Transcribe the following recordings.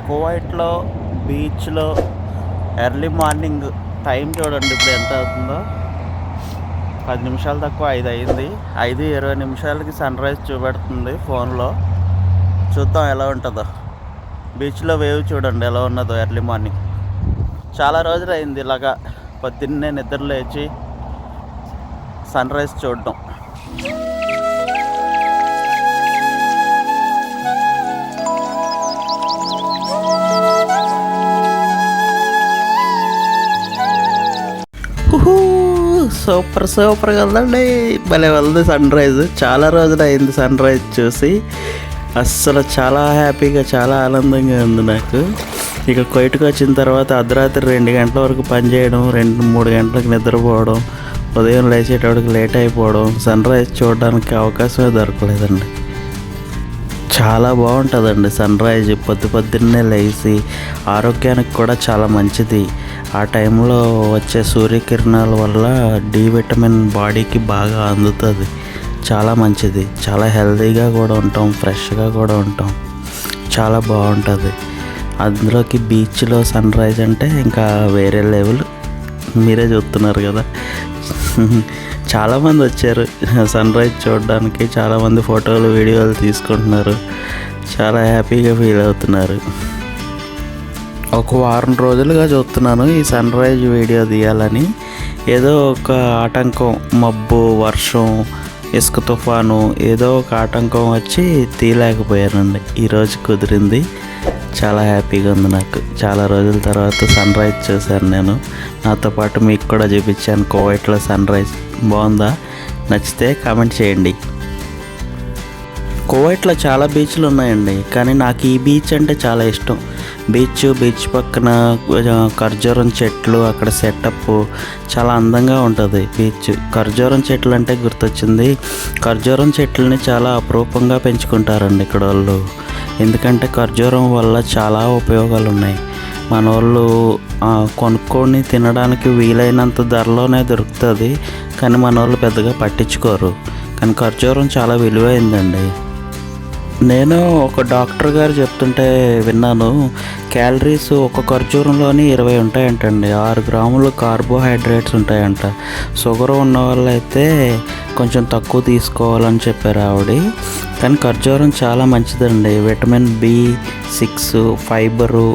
కువైట్లో బీచ్లో early morning time చూడండి ఇప్పుడు ఎంత అవుతుందో. 10 నిమిషాలు తక్కువ 5 అయింది. 5:20 నిమిషాలకి సన్ రైజ్ చూపెడుతుంది ఫోన్లో. చూద్దాం ఎలా ఉంటుందో. బీచ్లో వేవ్ చూడండి ఎలా ఉన్నదో ఎర్లీ మార్నింగ్. చాలా రోజులు అయింది ఇలాగా పొద్దున్నే నిద్ర లేచి సన్ రైజ్ చూడడం. సూపర్ కదండి, భలే ఉంది సన్ రైజ్. చాలా రోజులు అయింది సన్ రైజ్ చూసి. అస్సలు చాలా హ్యాపీగా చాలా ఆనందంగా ఉంది నాకు. ఇక కొయిట్కి వచ్చిన తర్వాత అర్ధరాత్రి 2 గంటల వరకు పనిచేయడం, 2-3 గంటలకు నిద్రపోవడం, ఉదయం లేచేటప్పటికి లేట్ అయిపోవడం, సన్ రైజ్ చూడడానికి అవకాశమే దొరకలేదండి. చాలా బాగుంటుందండి సన్ రైజ్. పొద్దున్నే లేచి ఆరోగ్యానికి కూడా చాలా మంచిది. ఆ టైంలో వచ్చే సూర్యకిరణాల వల్ల డి విటమిన్ బాడీకి బాగా అందుతుంది. చాలా మంచిది. చాలా హెల్తీగా కూడా ఉంటాం, ఫ్రెష్గా కూడా ఉంటాం. చాలా బాగుంటుంది. అందులోకి బీచ్లో సన్ రైజ్ అంటే ఇంకా వేరే లెవెల్. మీరే చూస్తున్నారు కదా. చాలామంది వచ్చారు సన్ రైజ్ చూడడానికి. చాలామంది ఫోటోలు వీడియోలు తీసుకుంటున్నారు. చాలా హ్యాపీగా ఫీల్ అవుతున్నారు. ఒక వారం రోజులుగా చూస్తున్నాను ఈ సన్ రైజ్ వీడియో తీయాలని. ఏదో ఒక ఆటంకం, మబ్బు, వర్షం, ఇసుక తుఫాను, ఏదో ఒక ఆటంకం వచ్చి తీయలేకపోయానండి. ఈరోజు కుదిరింది. చాలా హ్యాపీగా ఉంది నాకు. చాలా రోజుల తర్వాత సన్ రైజ్ చూశాను నేను. నాతో పాటు మీకు కూడా చూపించాను కువైట్లో సన్ రైజ్. బాగుందా? నచ్చితే కామెంట్ చేయండి. కువైట్లో చాలా బీచ్లు ఉన్నాయండి, కానీ నాకు ఈ బీచ్ అంటే చాలా ఇష్టం. బీచ్ పక్కన ఖర్జూరం చెట్లు, అక్కడ సెటప్ చాలా అందంగా ఉంటుంది బీచ్. ఖర్జూరం చెట్లు అంటే గుర్తొచ్చింది. ఖర్జూరం చెట్లని చాలా అపురూపంగా పెంచుకుంటారండి ఇక్కడ వాళ్ళు. ఎందుకంటే ఖర్జూరం వల్ల చాలా ఉపయోగాలు ఉన్నాయి. మన వాళ్ళు కొనుక్కొని తినడానికి వీలైనంత ధరలోనే దొరుకుతుంది, కానీ మన వాళ్ళు పెద్దగా పట్టించుకోరు. కానీ ఖర్జూరం చాలా విలువైందండి. నేను ఒక డాక్టర్ గారు చెప్తుంటే విన్నాను, క్యాలరీస్ ఒక ఖర్జూరంలోని 20 ఉంటాయంటండి. 6 గ్రాములు కార్బోహైడ్రేట్స్ ఉంటాయంట. షుగర్ ఉన్న వాళ్ళైతే కొంచెం తక్కువ తీసుకోవాలని చెప్పారు ఆవిడ. కానీ ఖర్జూరం చాలా మంచిదండి. విటమిన్ B6, ఫైబరు,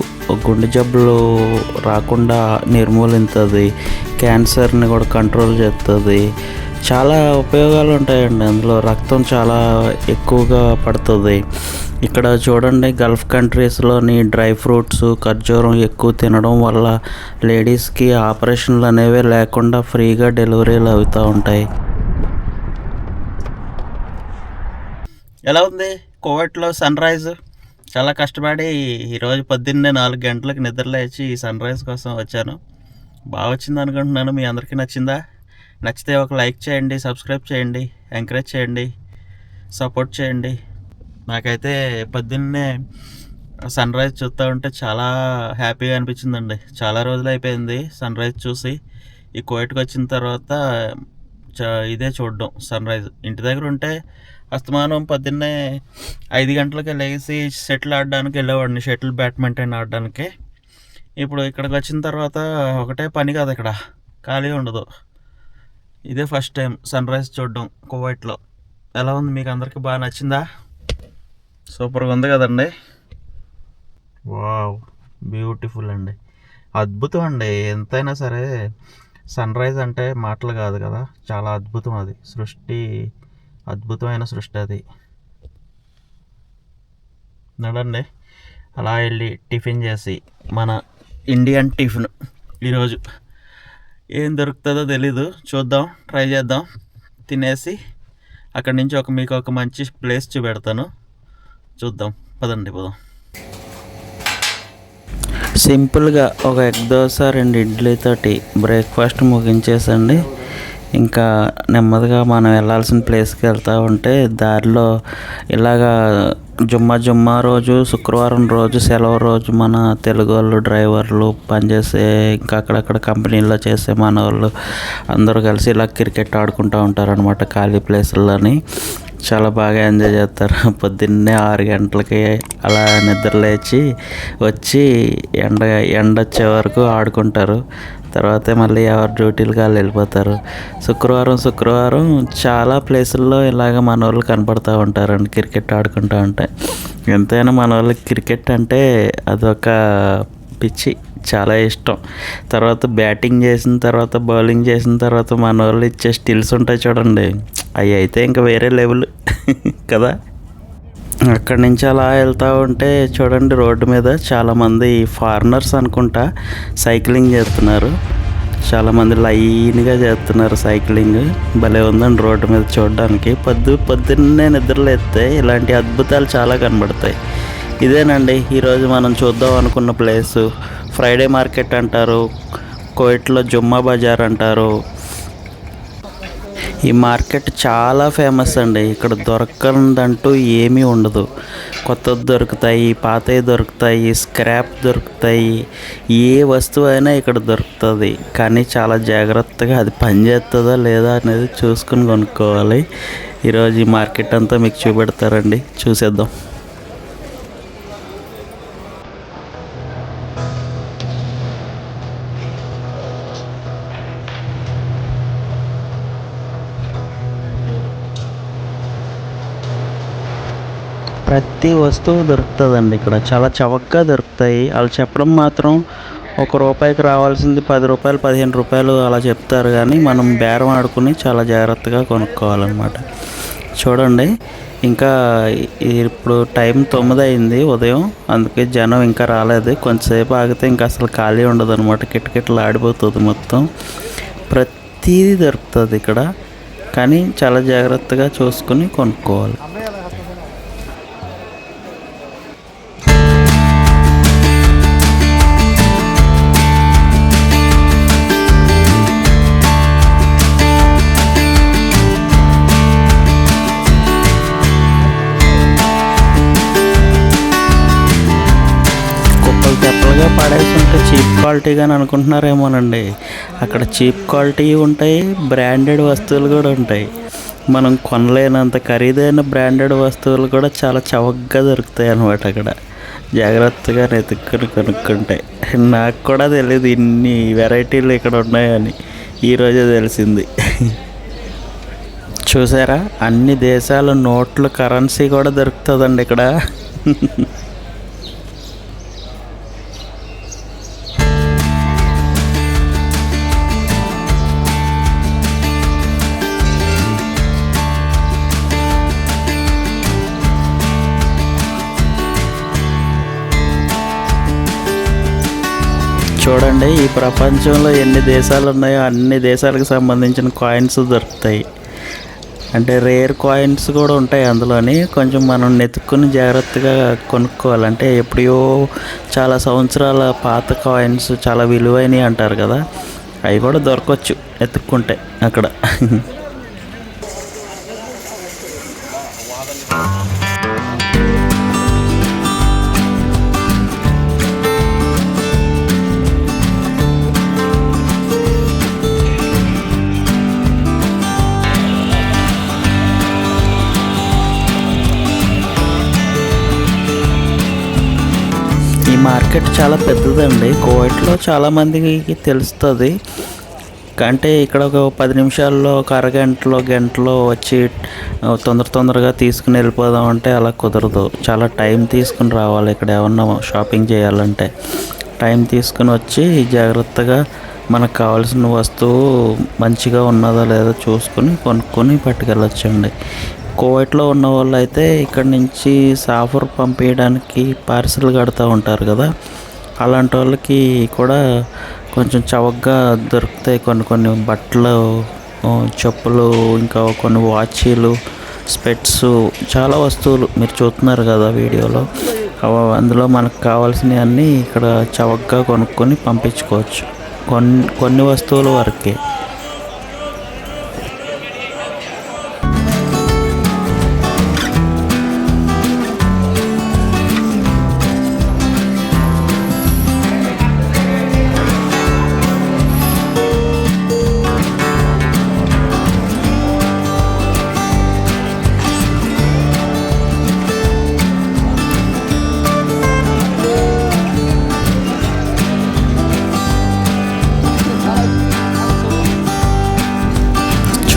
గుండె జబ్బులు రాకుండా నిర్మూలిస్తుంది. క్యాన్సర్ని కూడా కంట్రోల్ చేస్తుంది. చాలా ఉపయోగాలు ఉంటాయండి అందులో. రక్తం చాలా ఎక్కువగా పడుతుంది. ఇక్కడ చూడండి, గల్ఫ్ కంట్రీస్లోని డ్రై ఫ్రూట్స్, ఖర్జూరం ఎక్కువ తినడం వల్ల లేడీస్కి ఆపరేషన్లు అనేవి లేకుండా ఫ్రీగా డెలివరీలు అవుతూ ఉంటాయి. ఎలా ఉంది కువైట్లో సన్ రైజ్? చాలా కష్టపడి ఈరోజు పొద్దున్నే 4 గంటలకు నిద్ర లేచి ఈ సన్ రైజ్ కోసం వచ్చాను. బాగా వచ్చింది అనుకుంటున్నాను. మీ అందరికీ నచ్చిందా? నచ్చితే ఒక లైక్ చేయండి, సబ్స్క్రైబ్ చేయండి, ఎంకరేజ్ చేయండి, సపోర్ట్ చేయండి. నాకైతే పొద్దున్నే సన్ రైజ్ చూస్తూ ఉంటే చాలా హ్యాపీగా అనిపించిందండి. చాలా రోజులు అయిపోయింది సన్ రైజ్ చూసి. ఈ కువైట్కి వచ్చిన తర్వాత ఇదే చూడడం సన్ రైజ్. ఇంటి దగ్గర ఉంటే అస్తమానం పొద్దున్నే 5 గంటలకి లేచి షటిల్ ఆడడానికి వెళ్ళేవాడిని, షటిల్ బ్యాడ్మింటన్ ఆడడానికి. ఇప్పుడు ఇక్కడికి వచ్చిన తర్వాత ఒకటే పని కాదు, ఇక్కడ ఖాళీ ఉండదు. ఇదే ఫస్ట్ టైం సన్ రైజ్ చూడడం కువైట్లో. ఎలా ఉంది? మీకు అందరికీ బాగా నచ్చిందా? సూపర్గా ఉంది కదండి. వావ్, బ్యూటిఫుల్ అండి. అద్భుతం అండి. ఎంతైనా సరే సన్ రైజ్ అంటే మాటలు కాదు కదా, చాలా అద్భుతం. అది సృష్టి, అద్భుతమైన సృష్టి అది. నడండి అలా వెళ్ళి టిఫిన్ చేసి, మన ఇండియన్ టిఫిన్ ఈరోజు ఏం దొరుకుతుందో తెలీదు, చూద్దాం, ట్రై చేద్దాం. తినేసి అక్కడి నుంచి మీకు ఒక మంచి ప్లేస్ చూపెడతాను, చూద్దాం. పదండి పోదాం. సింపుల్గా ఒక ఎగ్ దోశ, 2 ఇడ్లీతోటి బ్రేక్ఫాస్ట్ ముగించేసండి. ఇంకా నెమ్మదిగా మనం వెళ్ళాల్సిన ప్లేస్కి వెళ్తూ ఉంటే దారిలో ఇలాగా జుమ్మా రోజు, శుక్రవారం రోజు సెలవు రోజు మన తెలుగు వాళ్ళు, డ్రైవర్లు, పనిచేసే ఇంకా అక్కడక్కడ కంపెనీల్లో చేసే మన వాళ్ళు అందరూ కలిసి ఇలా క్రికెట్ ఆడుకుంటూ ఉంటారనమాట ఖాళీ ప్లేసుల్లోని. చాలా బాగా ఎంజాయ్ చేస్తారు. పొద్దున్నే 6 గంటలకి అలా నిద్ర లేచి వచ్చి ఎండ ఎండ వచ్చే వరకు ఆడుకుంటారు. తర్వాత మళ్ళీ ఎవరి డ్యూటీలకు వాళ్ళు వెళ్ళిపోతారు. శుక్రవారం చాలా ప్లేసుల్లో ఇలాగ మన వాళ్ళు కనపడుతూ ఉంటారండి క్రికెట్ ఆడుకుంటూ ఉంటే. ఎంతైనా మన వాళ్ళకి క్రికెట్ అంటే అదొక పిచ్చి, చాలా ఇష్టం. తర్వాత బ్యాటింగ్ చేసిన తర్వాత బౌలింగ్ చేసిన తర్వాత మన వాళ్ళు ఇచ్చే స్టిల్స్ ఉంటాయి చూడండి, అవి అయితే ఇంకా వేరే లెవెల్ కదా. అక్కడి నుంచి అలా వెళ్తూ ఉంటే చూడండి, రోడ్డు మీద చాలామంది ఫారినర్స్ అనుకుంటా సైక్లింగ్ చేస్తున్నారు. చాలామంది లైన్గా చేస్తున్నారు సైక్లింగ్. భలే ఉందండి రోడ్డు మీద చూడడానికి. పొద్దున్నే నిద్రలేస్తే ఇలాంటి అద్భుతాలు చాలా కనబడతాయి. ఇదేనండి ఈరోజు మనం చూద్దాం అనుకున్న ప్లేసు. ఫ్రైడే మార్కెట్ అంటారు, కోయిట్లో జుమ్మా బజార్ అంటారు. ఈ మార్కెట్ చాలా ఫేమస్ అండి. ఇక్కడ దొరకదంటూ ఏమీ ఉండదు. కొత్తవి దొరుకుతాయి, పాతవి దొరుకుతాయి, స్క్రాప్ దొరుకుతాయి. ఏ వస్తువు అయినా ఇక్కడ దొరుకుతుంది. కానీ చాలా జాగ్రత్తగా అది పనిచేస్తుందా లేదా అనేది చూసుకుని కొనుక్కోవాలి. ఈరోజు ఈ మార్కెట్ అంతా మీకు చూపెడతారండి, చూసేద్దాం. ప్రతి వస్తువు దొరుకుతుందండి ఇక్కడ, చాలా చవకగా దొరుకుతాయి. వాళ్ళు చెప్పడం మాత్రం ₹1 రావాల్సింది ₹10, ₹15 అలా చెప్తారు. కానీ మనం బేరం ఆడుకుని చాలా జాగ్రత్తగా కొనుక్కోవాలన్నమాట. చూడండి, ఇంకా ఇప్పుడు టైం 9 అయింది ఉదయం, అందుకే జనం ఇంకా రాలేదు. కొంతసేపు ఆగితే ఇంకా అసలు ఖాళీ ఉండదు అనమాట. కిటకిటలు ఆడిపోతుంది మొత్తం. ప్రతిదీ దొరుకుతుంది ఇక్కడ, కానీ చాలా జాగ్రత్తగా చూసుకుని కొనుక్కోవాలి. తెప్పలుగా పడేసి ఉంటే చీప్ క్వాలిటీగాని అనుకుంటున్నారేమోనండి. అక్కడ చీప్ క్వాలిటీ ఉంటాయి, బ్రాండెడ్ వస్తువులు కూడా ఉంటాయి. మనం కొనలేనంత ఖరీదైన బ్రాండెడ్ వస్తువులు కూడా చాలా చవకగా దొరుకుతాయి అన్నమాట అక్కడ. జాగ్రత్తగా వెతుక్కుని కొనుక్కుంటే. నాకు కూడా తెలియదు ఇన్ని వెరైటీలు ఇక్కడ ఉన్నాయని, ఈరోజే తెలిసింది. చూసారా, అన్ని దేశాల నోట్లు కరెన్సీ కూడా దొరుకుతుందండి ఇక్కడ. చూడండి, ఈ ప్రపంచంలో ఎన్ని దేశాలు ఉన్నాయో అన్ని దేశాలకు సంబంధించిన కాయిన్స్ దొరుకుతాయి. అంటే రేర్ కాయిన్స్ కూడా ఉంటాయి అందులోని. కొంచెం మనం వెతుక్కుని జాగ్రత్తగా కొనుక్కోవాలి. అంటే ఎప్పుడో చాలా సంవత్సరాల పాత కాయిన్స్ చాలా విలువైనవి అంటారు కదా, అవి కూడా దొరకవచ్చు వెతుక్కుంటే అక్కడ. ఈ మార్కెట్ చాలా పెద్దదండి. కోవిట్లో చాలామందికి తెలుస్తుంది. అంటే ఇక్కడ ఒక 10 నిమిషాల్లో, ఒక గంటలో వచ్చి తొందరగా తీసుకుని వెళ్ళిపోదాం అంటే అలా కుదరదు. చాలా టైం తీసుకుని రావాలి. ఇక్కడ ఏమన్నా షాపింగ్ చేయాలంటే టైం తీసుకుని వచ్చి జాగ్రత్తగా మనకు కావాల్సిన వస్తువు మంచిగా ఉన్నదో లేదో చూసుకొని కొనుక్కొని పట్టుకెళ్ళొచ్చండి. కోవిట్లో ఉన్న వాళ్ళు అయితే ఇక్కడ నుంచి సాఫర్ పంపించడానికి పార్సిల్ కడుతూ ఉంటారు కదా, అలాంటి వాళ్ళకి కూడా కొంచెం చవకగా దొరుకుతాయి. కొన్ని బట్టలు, చెప్పులు, ఇంకా కొన్ని వాచీలు, స్పెట్స్, చాలా వస్తువులు మీరు చూస్తున్నారు కదా వీడియోలో. అందులో మనకు కావాల్సినవి అన్నీ ఇక్కడ చవకగా కొనుక్కొని పంపించుకోవచ్చు, కొన్ని వస్తువుల వరకే.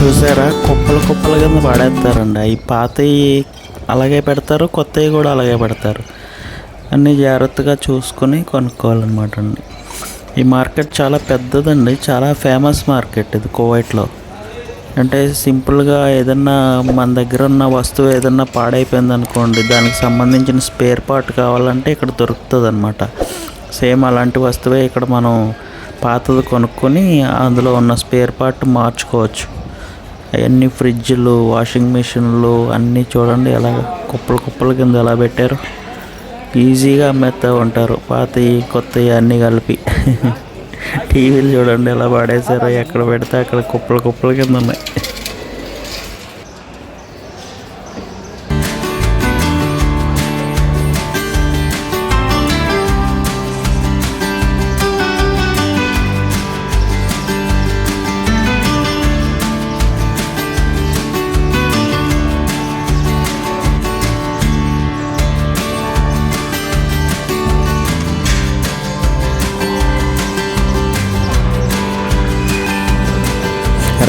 చూసారా, కుప్పలు కుప్పల కింద పడేస్తారండి. అవి పాతవి అలాగే పెడతారు, కొత్తవి కూడా అలాగే పెడతారు. అన్నీ జాగ్రత్తగా చూసుకొని కొనుక్కోవాలన్నమాట అండి. ఈ మార్కెట్ చాలా పెద్దదండి, చాలా ఫేమస్ మార్కెట్ ఇది కువైట్లో. అంటే సింపుల్గా ఏదన్నా మన దగ్గర ఉన్న వస్తువు ఏదన్నా పాడైపోయింది అనుకోండి, దానికి సంబంధించిన స్పేర్ పార్ట్ కావాలంటే ఇక్కడ దొరుకుతుంది అనమాట. సేమ్ అలాంటి వస్తువే ఇక్కడ మనం పాతది కొనుక్కొని అందులో ఉన్న స్పేర్ పార్ట్ మార్చుకోవచ్చు. అవన్నీ ఫ్రిడ్జ్లు, వాషింగ్ మిషన్లు అన్నీ చూడండి ఎలా కుప్పలు కుప్పల కింద ఎలా పెట్టారు. ఈజీగా అమ్మేస్తూ ఉంటారు పాతవి కొత్తవి అన్నీ కలిపి. టీవీలు చూడండి ఎలా పడేసారో, ఎక్కడ పెడితే అక్కడ కుప్పల కుప్పల కింద ఉన్నాయి.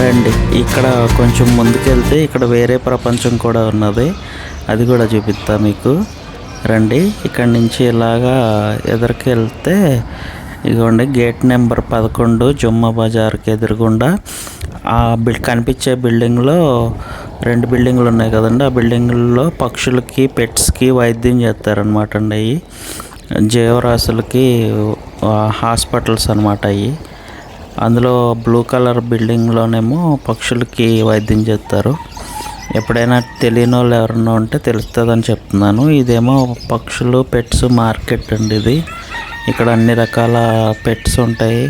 రండి, ఇక్కడ కొంచెం ముందుకెళ్తే ఇక్కడ వేరే ప్రపంచం కూడా ఉన్నది, అది కూడా చూపిస్తా మీకు. రండి, ఇక్కడి నుంచి ఇలాగా ఎదురుకి వెళ్తే ఇదిగోండి గేట్ నెంబర్ 11 జుమ్మా బజార్కి ఎదురుగుండా ఆ కనిపించే బిల్డింగ్లో 2 బిల్డింగ్లు ఉన్నాయి కదండి. ఆ బిల్డింగ్లలో పక్షులకి, పెట్స్కి వైద్యం చేస్తారనమాట అండి. అవి జీవరాశులకి హాస్పిటల్స్ అనమాట. అవి అందులో బ్లూ కలర్ బిల్డింగ్లోనేమో పక్షులకి వైద్యం చేస్తారు. ఎప్పుడైనా తెలియని వాళ్ళు ఎవరన్నా ఉంటే తెలుస్తుందని చెప్తున్నాను. ఇదేమో పక్షులు, పెట్స్ మార్కెట్ అండి ఇది. ఇక్కడ అన్ని రకాల పెట్స్ ఉంటాయి,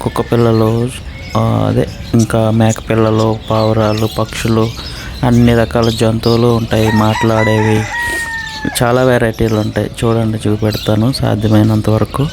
కుక్క పిల్లలు, అదే ఇంకా మేక పిల్లలు, పావురాలు, పక్షులు, అన్ని రకాల జంతువులు ఉంటాయి, మాట్లాడేవి, చాలా వెరైటీలు ఉంటాయి. చూడండి, చూపెడతాను సాధ్యమైనంత వరకు.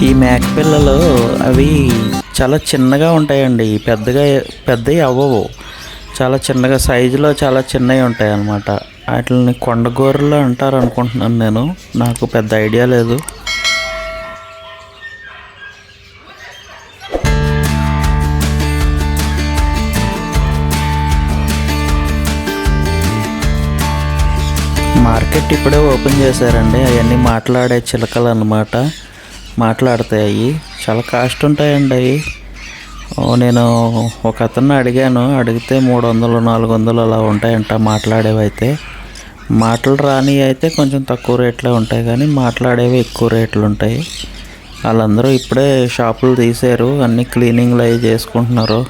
ఈ మేక పిల్లలు అవి చాలా చిన్నగా ఉంటాయండి, పెద్దవి అవ్వవు, చాలా చిన్నగా సైజులో చాలా చిన్నవి ఉంటాయి అన్నమాట. వాటిని కొండగోరలు అంటారు అనుకుంటున్నాను నేను, నాకు పెద్ద ఐడియా లేదు. మార్కెట్ ఇప్పుడే ఓపెన్ చేశారండి. అవన్నీ మాట్లాడే చిలకలు అన్నమాట, మాట్లాడతాయి. చాలా కాస్ట్ ఉంటాయండి అవి. నేను ఒక అతన్ని అడిగాను, అడిగితే 300, 400 అలా ఉంటాయంట మాట్లాడేవి. అయితే మాటలు రాని అయితే కొంచెం తక్కువ రేట్లో ఉంటాయి, కానీ మాట్లాడేవి ఎక్కువ రేట్లు ఉంటాయి. వాళ్ళందరూ ఇప్పుడే షాపులు తీశారు, అన్నీ క్లీనింగ్లు అవి చేసుకుంటున్నారు.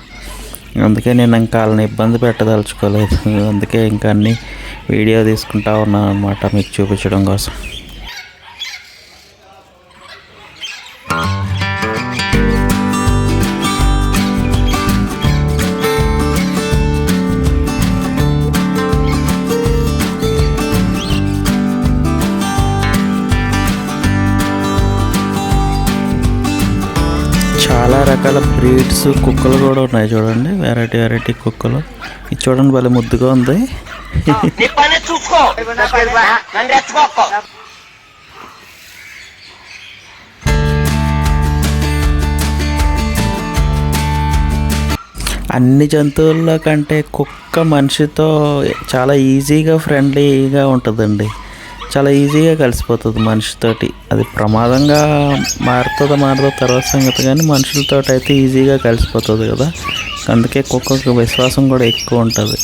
అందుకే నేను ఇంకా వాళ్ళని ఇబ్బంది పెట్టదలుచుకోలేదు. అందుకే ఇంకా అన్నీ వీడియో తీసుకుంటా ఉన్నాను అన్నమాట మీకు చూపించడం కోసం. చాలా రకాల బ్రీడ్స్ కుక్కలు కూడా ఉన్నాయి చూడండి, వెరైటీ కుక్కలు. ఇది చూడండి భలే ముద్దుగా ఉంది. అన్ని జంతువుల్లో కంటే కుక్క మనిషితో చాలా ఈజీగా ఫ్రెండ్లీగా ఉంటుందండి, చాలా ఈజీగా కలిసిపోతుంది మనిషితోటి. అది ప్రమాదంగా మారుతుందో తర్వాత సంగతి, కానీ మనుషులతో అయితే ఈజీగా కలిసిపోతుంది కదా. అందుకే కుక్కకు విశ్వాసం కూడా ఎక్కువ ఉంటుంది.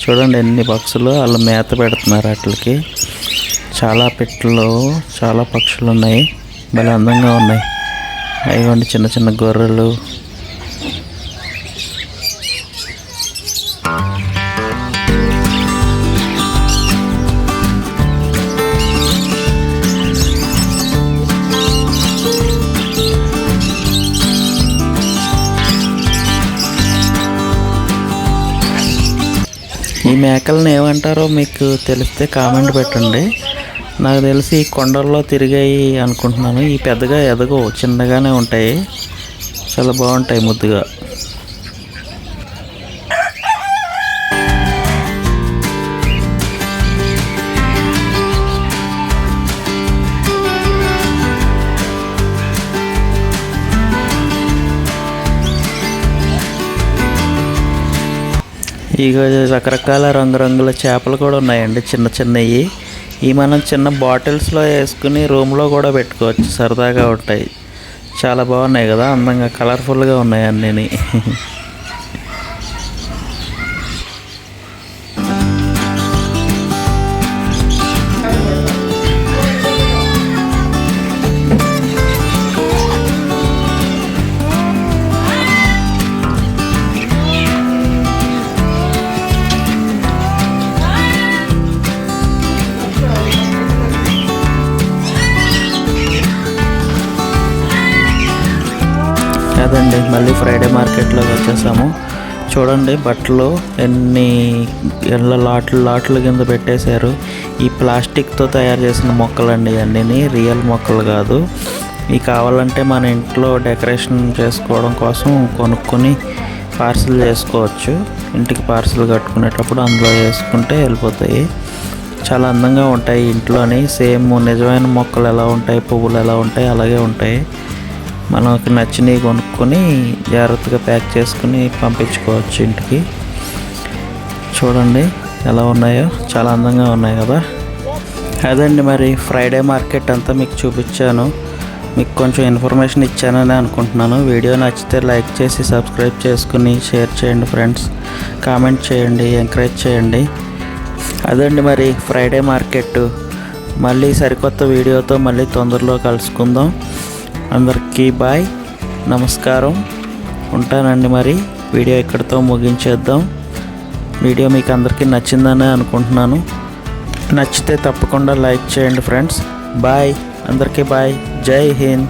చూడండి ఎన్ని పక్షులు వాళ్ళు మేత పెడుతున్నారు వాటికి. చాలా పెట్టలు, చాలా పక్షులు ఉన్నాయి, భలే అందంగా ఉన్నాయి. అయ్యండి చిన్న చిన్న గొర్రెలు. మేకలను ఏమంటారో మీకు తెలిస్తే కామెంట్ పెట్టండి. నాకు తెలిసి కొండల్లో తిరిగాయి అనుకుంటున్నాను. ఈ పెద్దగా ఎదగవు, చిన్నగానే ఉంటాయి, చాలా బాగుంటాయి ముద్దుగా. ఇక రకరకాల రంగురంగుల చేపలు కూడా ఉన్నాయండి, చిన్న చిన్నవి. ఈ మనం చిన్న బాటిల్స్లో వేసుకుని రూమ్లో కూడా పెట్టుకోవచ్చు, సరదాగా ఉంటాయి. చాలా బాగున్నాయి కదా, అందంగా కలర్ఫుల్గా ఉన్నాయి అన్నీ. అదండి, మళ్ళీ ఫ్రైడే మార్కెట్లోకి వచ్చేసాము. చూడండి బట్టలు ఎన్ని లాట్లు కింద పెట్టేశారు. ఈ ప్లాస్టిక్తో తయారు చేసిన మొక్కలండి అన్నీ, రియల్ మొక్కలు కాదు. ఇవి కావాలంటే మన ఇంట్లో డెకరేషన్ చేసుకోవడం కోసం కొనుక్కొని పార్సిల్ చేసుకోవచ్చు. ఇంటికి పార్సిల్ కట్టుకునేటప్పుడు అందులో వేసుకుంటే వెళ్ళిపోతాయి. చాలా అందంగా ఉంటాయి ఇంట్లోని. సేమ్ నిజమైన మొక్కలు ఎలా ఉంటాయి, పువ్వులు ఎలా ఉంటాయి అలాగే ఉంటాయి. మనకు నచ్చినవి కొనుక్కొని జాగ్రత్తగా ప్యాక్ చేసుకుని పంపించుకోవచ్చు ఇంటికి. చూడండి ఎలా ఉన్నాయో, చాలా అందంగా ఉన్నాయి కదా. అదండి మరి ఫ్రైడే మార్కెట్ అంతా మీకు చూపించాను. మీకు కొంచెం ఇన్ఫర్మేషన్ ఇచ్చానని అనుకుంటున్నాను. వీడియో నచ్చితే లైక్ చేసి సబ్స్క్రైబ్ చేసుకుని షేర్ చేయండి ఫ్రెండ్స్. కామెంట్ చేయండి, ఎంకరేజ్ చేయండి. అదండి మరి ఫ్రైడే మార్కెట్. మళ్ళీ సరికొత్త వీడియోతో మళ్ళీ తొందరలో కలుసుకుందాం. అందరికీ బాయ్, నమస్కారం, ఉంటానండి. మరి వీడియో ఇక్కడితో ముగించేద్దాం. వీడియో మీకు అందరికీ నచ్చిందని అనుకుంటున్నాను. నచ్చితే తప్పకుండా లైక్ చేయండి ఫ్రెండ్స్. బాయ్, అందరికీ బాయ్. జై హింద్.